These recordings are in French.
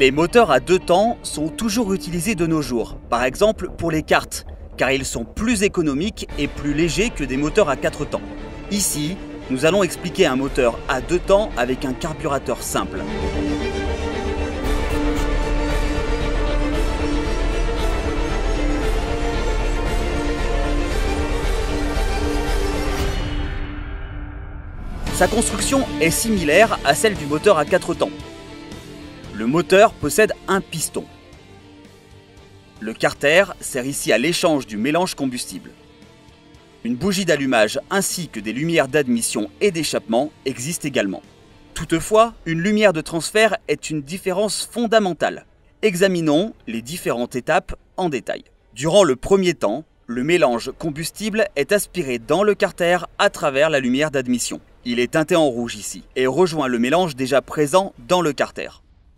Les moteurs à 2 temps sont toujours utilisés de nos jours, par exemple pour les karts, car ils sont plus économiques et plus légers que des moteurs à 4 temps. Ici, nous allons expliquer un moteur à 2 temps avec un carburateur simple. Sa construction est similaire à celle du moteur à 4 temps. Le moteur possède un piston. Le carter sert ici à l'échange du mélange combustible. Une bougie d'allumage ainsi que des lumières d'admission et d'échappement existent également. Toutefois, une lumière de transfert est une différence fondamentale. Examinons les différentes étapes en détail. Durant le premier temps, le mélange combustible est aspiré dans le carter à travers la lumière d'admission. Il est teinté en rouge ici et rejoint le mélange déjà présent dans le carter.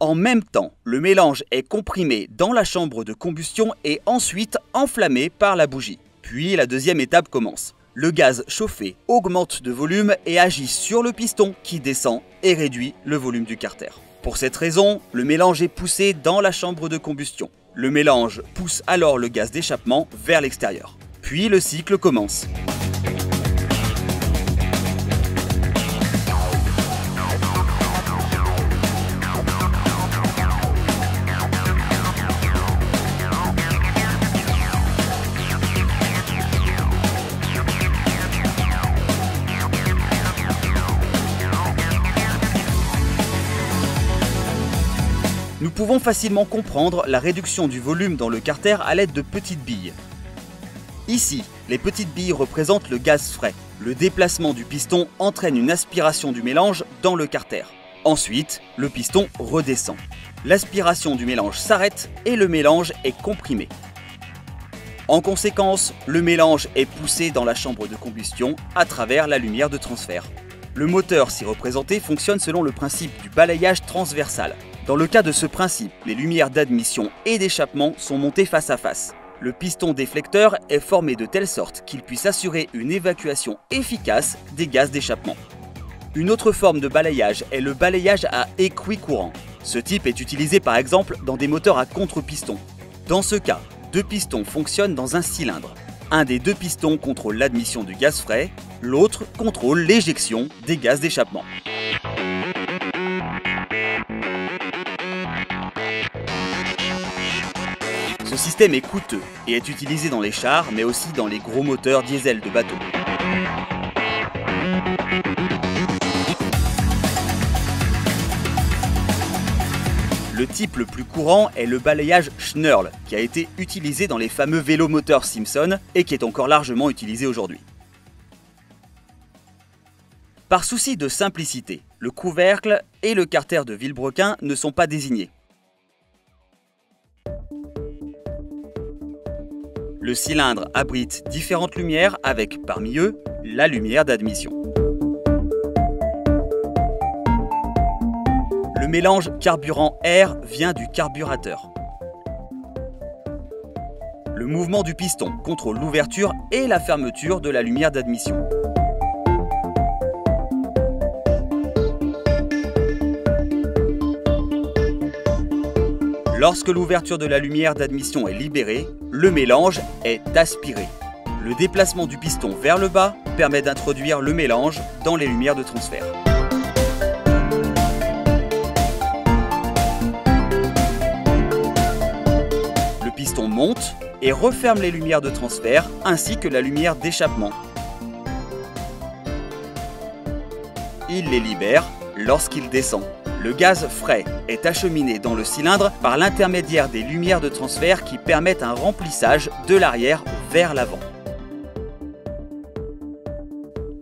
En même temps, le mélange est comprimé dans la chambre de combustion et ensuite enflammé par la bougie. Puis la deuxième étape commence. Le gaz chauffé augmente de volume et agit sur le piston qui descend et réduit le volume du carter. Pour cette raison, le mélange est poussé dans la chambre de combustion. Le mélange pousse alors le gaz d'échappement vers l'extérieur. Puis le cycle commence. Nous pouvons facilement comprendre la réduction du volume dans le carter à l'aide de petites billes. Ici, les petites billes représentent le gaz frais. Le déplacement du piston entraîne une aspiration du mélange dans le carter. Ensuite, le piston redescend. L'aspiration du mélange s'arrête et le mélange est comprimé. En conséquence, le mélange est poussé dans la chambre de combustion à travers la lumière de transfert. Le moteur, si représenté, fonctionne selon le principe du balayage transversal. Dans le cas de ce principe, les lumières d'admission et d'échappement sont montées face à face. Le piston déflecteur est formé de telle sorte qu'il puisse assurer une évacuation efficace des gaz d'échappement. Une autre forme de balayage est le balayage à équicourant. Ce type est utilisé par exemple dans des moteurs à contre-piston. Dans ce cas, 2 pistons fonctionnent dans un cylindre. Un des 2 pistons contrôle l'admission du gaz frais, l'autre contrôle l'éjection des gaz d'échappement. Ce système est coûteux et est utilisé dans les chars, mais aussi dans les gros moteurs diesel de bateaux. Le type le plus courant est le balayage Schnurl, qui a été utilisé dans les fameux vélomoteurs Simpson et qui est encore largement utilisé aujourd'hui. Par souci de simplicité, le couvercle et le carter de Vilebrequin ne sont pas désignés. Le cylindre abrite différentes lumières avec, parmi eux, la lumière d'admission. Le mélange carburant-air vient du carburateur. Le mouvement du piston contrôle l'ouverture et la fermeture de la lumière d'admission. Lorsque l'ouverture de la lumière d'admission est libérée, le mélange est aspiré. Le déplacement du piston vers le bas permet d'introduire le mélange dans les lumières de transfert. Le piston monte et referme les lumières de transfert ainsi que la lumière d'échappement. Il les libère lorsqu'il descend. Le gaz frais est acheminé dans le cylindre par l'intermédiaire des lumières de transfert qui permettent un remplissage de l'arrière vers l'avant.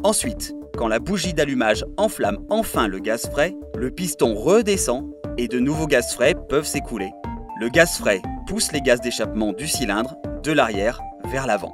Ensuite, quand la bougie d'allumage enflamme enfin le gaz frais, le piston redescend et de nouveaux gaz frais peuvent s'écouler. Le gaz frais pousse les gaz d'échappement du cylindre de l'arrière vers l'avant.